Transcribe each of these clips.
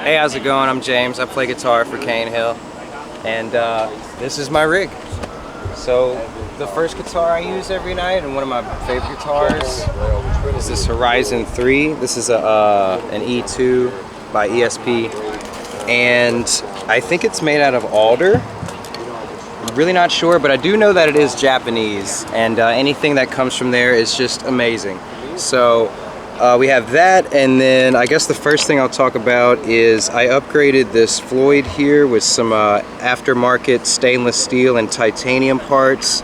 Hey, how's it going? I'm James. I play guitar for Cane Hill, and this is my rig. So the first guitar I use every night, and one of my favorite guitars, is this Horizon 3. This is an E2 by ESP, and I think it's made out of alder. I'm really not sure, but I do know that it is Japanese, and anything that comes from there is just amazing. So we have that, and then I guess the first thing I'll talk about is I upgraded this Floyd here with some aftermarket stainless steel and titanium parts.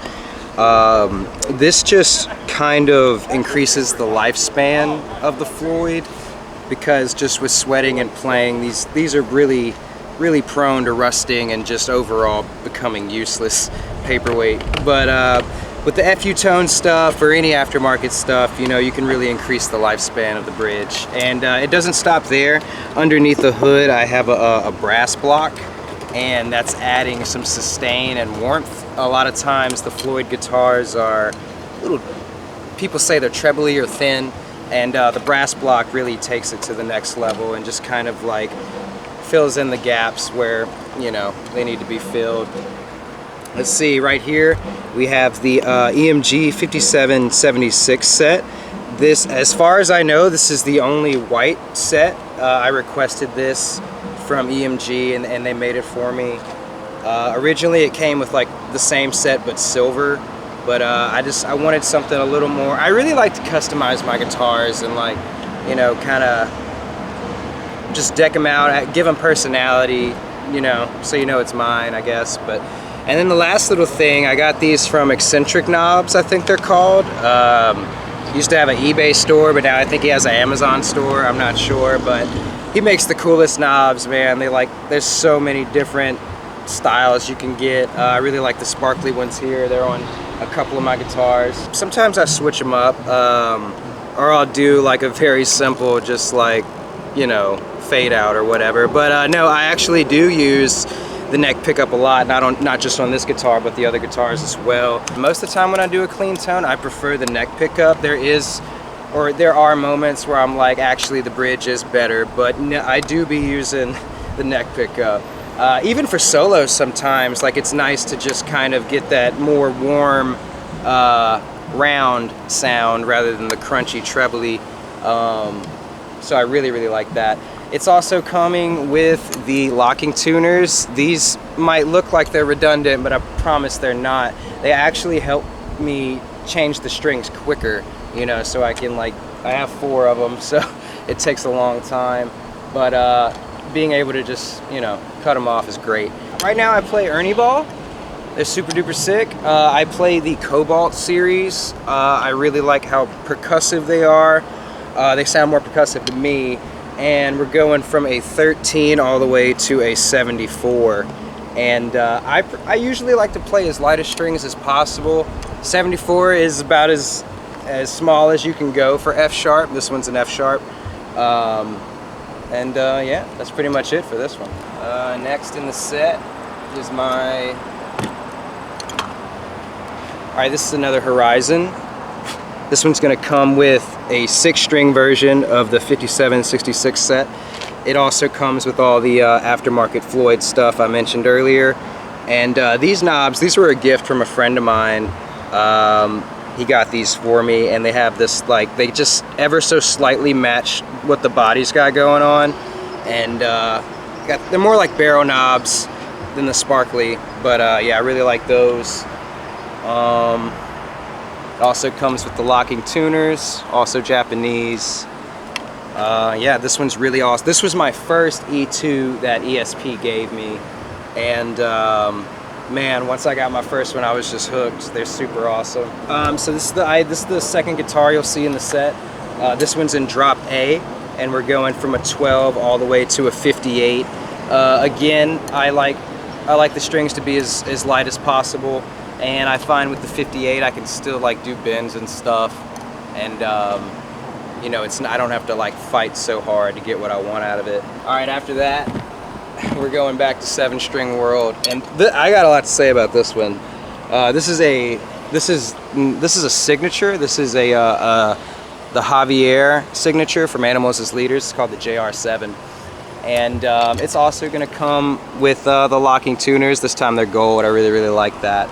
This just kind of increases the lifespan of the Floyd, because just with sweating and playing, these are really prone to rusting and just overall becoming useless paperweight. But with the FU tone stuff or any aftermarket stuff, you know, you can really increase the lifespan of the bridge. And it doesn't stop there. Underneath the hood, I have a brass block, and that's adding some sustain and warmth. A lot of times the Floyd guitars are people say they're trebly or thin, and the brass block really takes it to the next level and just kind of like fills in the gaps where, you know, they need to be filled. Let's see, right here we have the EMG 5776 set. This, as far as I know, this is the only white set. I requested this from EMG, and they made it for me. Originally it came with like the same set but silver, but I wanted something a little more. I really like to customize my guitars and, like, you know, kind of just deck them out, give them personality, you know, so you know it's mine, I guess. And then the last little thing, I got these from Eccentric Knobs, I think they're called. Used to have an eBay store, but now I think he has an Amazon store, I'm not sure, but he makes the coolest knobs, man. There's so many different styles you can get. I really like the sparkly ones here. They're on a couple of my guitars. Sometimes I switch them up, or I'll do like a very simple, just like, you know, fade out or whatever. But no, I actually do use the neck pickup a lot, not just on this guitar, but the other guitars as well. Most of the time when I do a clean tone, I prefer the neck pickup. There are moments where I'm like, actually the bridge is better, but I do be using the neck pickup. Even for solos sometimes, like, it's nice to just kind of get that more warm, round sound rather than the crunchy trebly. So I really like that. It's also coming with the locking tuners. These might look like they're redundant, but I promise they're not. They actually help me change the strings quicker, you know, so I can, like, I have 4 of them, so it takes a long time. But being able to just, you know, cut them off is great. Right now I play Ernie Ball. They're super duper sick. I play the Cobalt series. I really like how percussive they are. They sound more percussive to me. And we're going from a 13 all the way to a 74. And I usually like to play as light as strings as possible. 74 is about as small as you can go for F sharp. This one's an F sharp. Yeah, that's pretty much it for this one. Next in the set is my... Alright, this is another Horizon. This one's going to come with a 6-string version of the 5766 set. It also comes with all the aftermarket Floyd stuff I mentioned earlier. And these knobs, these were a gift from a friend of mine. He got these for me, and they have this, like, they just ever so slightly match what the body's got going on. And they're more like barrel knobs than the sparkly, but yeah, I really like those. Also comes with the locking tuners, also Japanese. Yeah, this one's really awesome. This was my first E2 that ESP gave me, and man, once I got my first one, I was just hooked. They're super awesome. So this is the second guitar you'll see in the set. This one's in drop A, and we're going from a 12 all the way to a 58. Again, I like the strings to be as light as possible. And I find with the 58, I can still, like, do bends and stuff, and you know, I don't have to, like, fight so hard to get what I want out of it. All right, after that, we're going back to 7-string world, and I got a lot to say about this one. This is a signature. This is the Javier signature from Animals as Leaders. It's called the JR7. And it's also going to come with the locking tuners. This time they're gold. I really like that.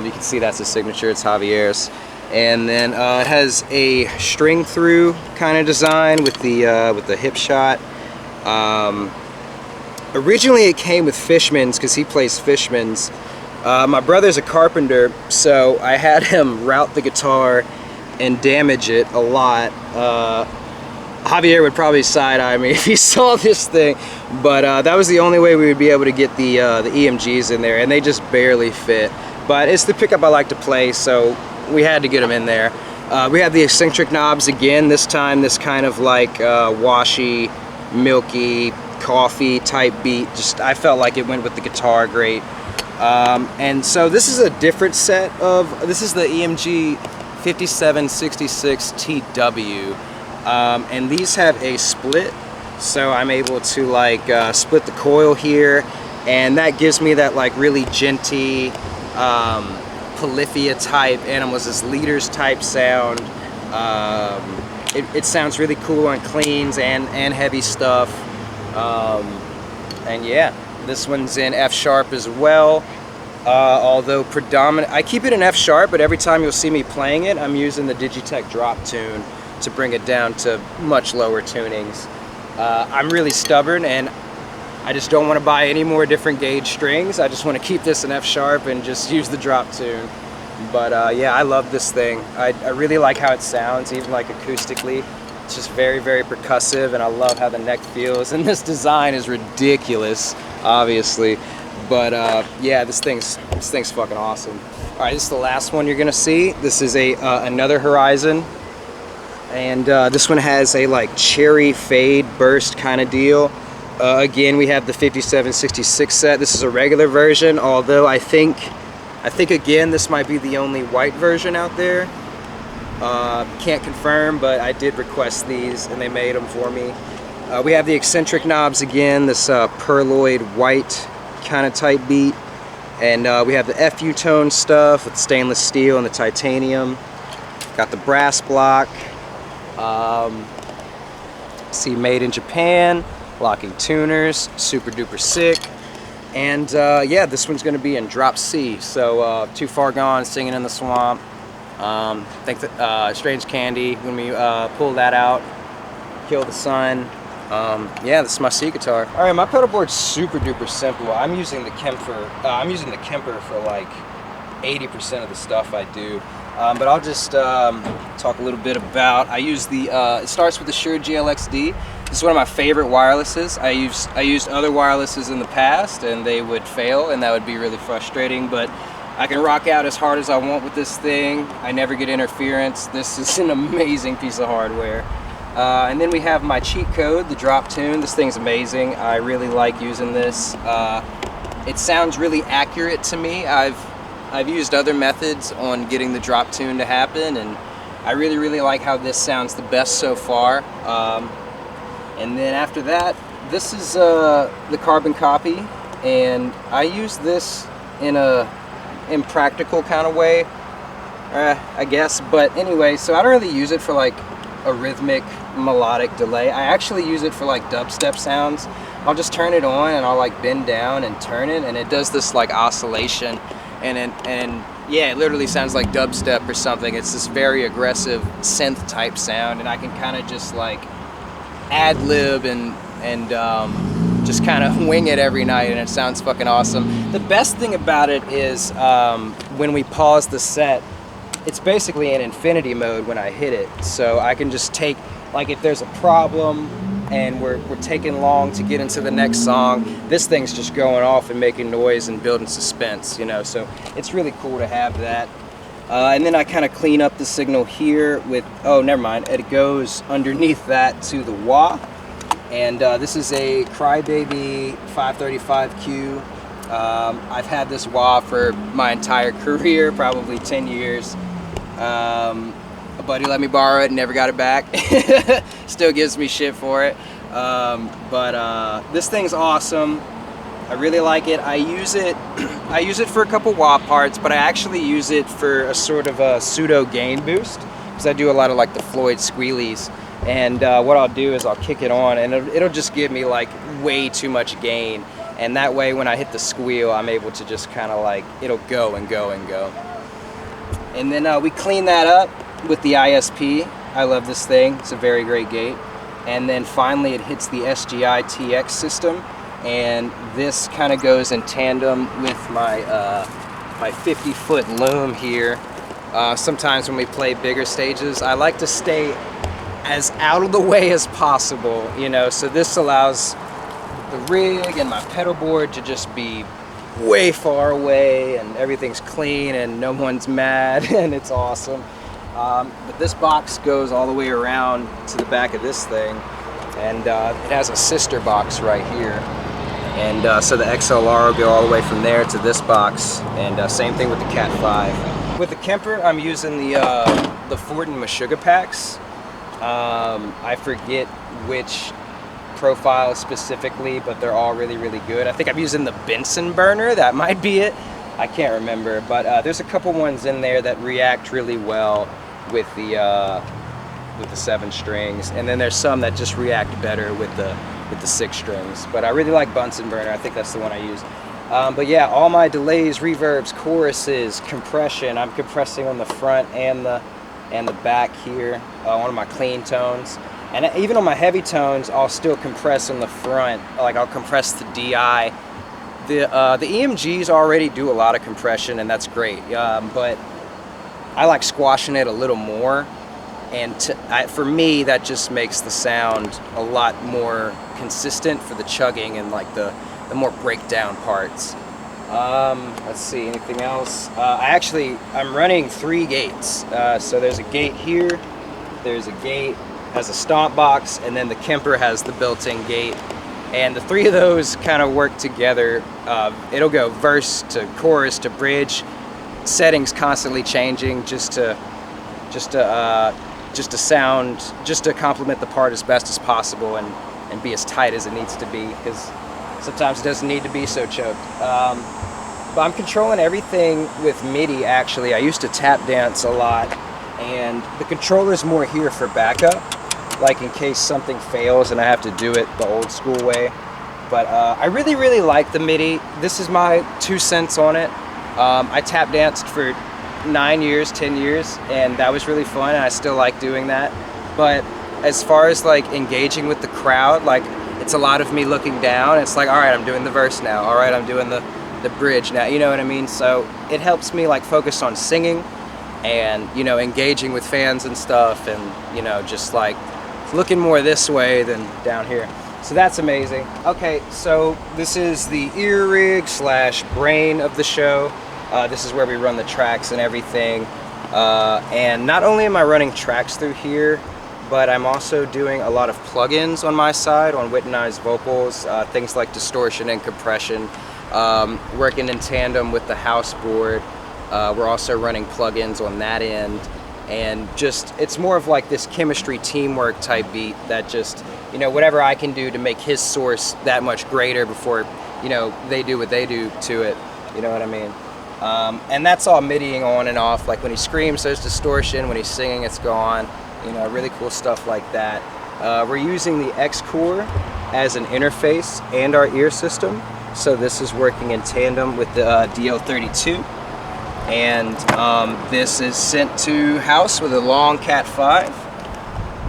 You can see that's a signature. It's Javier's. And then it has a string through kind of design with the hip shot. Originally it came with Fishman's because he plays Fishman's. My brother's a carpenter, so I had him route the guitar and damage it a lot. Javier would probably side-eye me if he saw this thing, but that was the only way we would be able to get the EMGs in there, and they just barely fit. But it's the pickup I like to play, so we had to get them in there. We have the eccentric knobs again, this time this kind of like washy, milky, coffee type beat. Just I felt like it went with the guitar great. And so this is a different set of, this is the EMG 5766 TW. And these have a split, so I'm able to like split the coil here, and that gives me that like really genty Polyphia type Animals as Leaders type sound. It sounds really cool on cleans and heavy stuff. And yeah, this one's in F sharp as well. Although predominant, I keep it in F sharp, but every time you'll see me playing it, I'm using the Digitech drop tune to bring it down to much lower tunings. I'm really stubborn, and I just don't want to buy any more different gauge strings. I just want to keep this in F sharp and just use the drop tune. But yeah, I love this thing. I really like how it sounds, even like acoustically. It's just very percussive, and I love how the neck feels. And this design is ridiculous, obviously. But yeah, this thing's fucking awesome. All right, this is the last one you're gonna see. This is another Horizon. And this one has a like cherry fade burst kind of deal. Again, we have the 5766 set. This is a regular version, although I think again this might be the only white version out there. Can't confirm, but I did request these and they made them for me. We have the eccentric knobs again, this perloid white kind of type beat. And we have the FU tone stuff with stainless steel and the titanium. Got the brass block. See, made in Japan, locking tuners, super duper sick. And yeah, this one's gonna be in drop C. So Too Far Gone, Singing in the Swamp. Think that Strange Candy, when we pull that out, Kill the Sun. Yeah, this is my C guitar. All right, my pedalboard's super duper simple. I'm using the Kemper. I'm using the Kemper for like 80% of the stuff I do. But I'll just talk a little bit about, I use the, it starts with the Shure GLXD. This is one of my favorite wirelesses. I used other wirelesses in the past and they would fail, and that would be really frustrating, but I can rock out as hard as I want with this thing. I never get interference. This is an amazing piece of hardware. And then we have my cheat code, the drop tune. This thing's amazing. I really like using this. It sounds really accurate to me. I've used other methods on getting the drop tune to happen, and I really like how this sounds the best so far. And then after that, this is the carbon copy, and I use this in a impractical kind of way, I guess. But anyway, so I don't really use it for like a rhythmic melodic delay. I actually use it for like dubstep sounds. I'll just turn it on and I'll like bend down and turn it, and it does this like oscillation. And yeah, it literally sounds like dubstep or something. It's this very aggressive synth type sound, and I can kind of just like ad-lib and just kind of wing it every night, and it sounds fucking awesome. The best thing about it is when we pause the set, it's basically in infinity mode when I hit it. So I can just take, like if there's a problem and we're taking long to get into the next song, this thing's just going off and making noise and building suspense, you know, so it's really cool to have that. And then I kind of clean up the signal here with, oh, never mind, it goes underneath that to the wah. And this is a Crybaby 535Q. I've had this wah for my entire career, probably 10 years. A buddy let me borrow it and never got it back. Still gives me shit for it. But this thing's awesome. I really like it. I use it for a couple wah parts, but I actually use it for a sort of a pseudo gain boost, because I do a lot of like the Floyd squealies. And what I'll do is I'll kick it on, and it'll just give me like way too much gain. And that way when I hit the squeal, I'm able to just kind of like, it'll go and go and go. And then we clean that up with the ISP. I love this thing, it's a very great gate. And then finally it hits the SGI TX system, and this kind of goes in tandem with my my 50-foot loom here. Sometimes when we play bigger stages, I like to stay as out of the way as possible, you know, so this allows the rig and my pedal board to just be way far away, and everything's clean and no one's mad and it's awesome. But this box goes all the way around to the back of this thing, and it has a sister box right here, and so the XLR will go all the way from there to this box, and same thing with the Cat 5. With the Kemper, I'm using the Ford and Meshuggah packs. I forget which profile specifically, but they're all really, really good. I think I'm using the Benson burner, that might be it. I can't remember, but there's a couple ones in there that react really well with the 7 strings, and then there's some that just react better with the 6 strings. But I really like Bunsen burner. I think that's the one I use. But yeah, all my delays, reverbs, choruses, compression. I'm compressing on the front and the back here. One of my clean tones. And even on my heavy tones, I'll still compress on the front. Like I'll compress the DI. The EMGs already do a lot of compression, and that's great. But I like squashing it a little more. And for me, that just makes the sound a lot more consistent for the chugging and like the more breakdown parts. Let's see, anything else? I'm running 3 gates. So there's a gate here, there's a gate, has a stomp box, and then the Kemper has the built-in gate. And the 3 of those kind of work together. It'll go verse to chorus to bridge, settings constantly changing just to sound, just to complement the part as best as possible and be as tight as it needs to be, because sometimes it doesn't need to be so choked. But I'm controlling everything with MIDI actually. I used to tap dance a lot, and the controller's more here for backup, like in case something fails and I have to do it the old school way. But I really, really like the MIDI. This is my 2 cents on it. I tap danced for 9 years, 10 years, and that was really fun, and I still like doing that. But as far as like engaging with the crowd, like it's a lot of me looking down. It's like, all right, I'm doing the verse now. All right, I'm doing the bridge now. You know what I mean? So it helps me like focus on singing and, you know, engaging with fans and stuff, and, you know, just like looking more this way than down here. So that's amazing. Okay, so this is the ear rig / brain of the show. This is where we run the tracks and everything. And not only am I running tracks through here, but I'm also doing a lot of plugins on my side on Wittenized vocals, things like distortion and compression, working in tandem with the house board. We're also running plugins on that end, and just, it's more of like this chemistry teamwork type beat that just, you know, whatever I can do to make his source that much greater before, you know, they do what they do to it, you know what I mean? And that's all MIDIing on and off. Like when he screams, there's distortion. When he's singing, it's gone. You know, really cool stuff like that. We're using the X-Core as an interface and our ear system. So this is working in tandem with the DO32. And this is sent to house with a long Cat 5.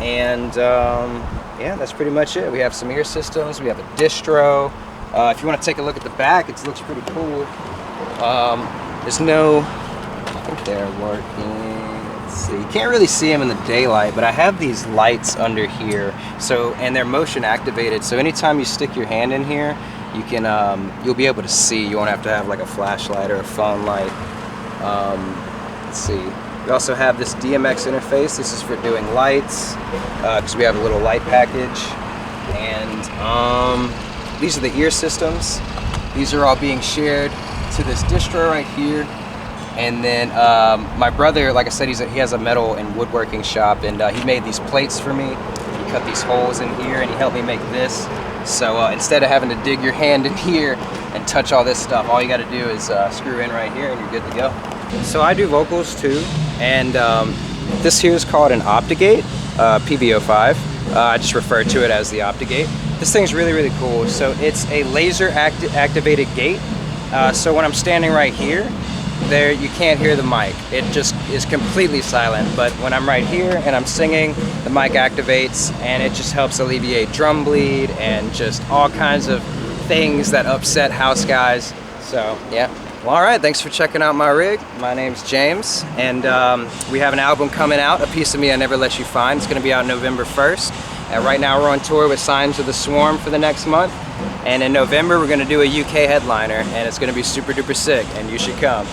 And yeah, that's pretty much it. We have some ear systems. We have a distro. If you want to take a look at the back, it looks pretty cool. There's no, I think they're working, let's see, you can't really see them in the daylight, but I have these lights under here, so, and they're motion activated, so anytime you stick your hand in here, you can, you'll be able to see. You won't have to have like a flashlight or a phone light. Let's see, we also have this DMX interface. This is for doing lights, because we have a little light package, and these are the ear systems. These are all being shared to this distro right here. And then my brother, like I said, he has a metal and woodworking shop, and he made these plates for me. He cut these holes in here and he helped me make this. So instead of having to dig your hand in here and touch all this stuff, all you got to do is screw in right here and you're good to go. So I do vocals too, and this here is called an Optigate. PB05. I just refer to it as the Optigate. This thing's really, really cool. So it's a laser activated gate. So when I'm standing right here, there you can't hear the mic. It just is completely silent. But when I'm right here and I'm singing, the mic activates, and it just helps alleviate drum bleed and just all kinds of things that upset house guys. So yeah. Well, all right, thanks for checking out my rig. My name's James, and we have an album coming out, A Piece of Me I Never Let You Find. It's gonna be out November 1st. And right now we're on tour with Signs of the Swarm for the next month. And in November, we're gonna do a UK headliner, and it's gonna be super duper sick, and you should come.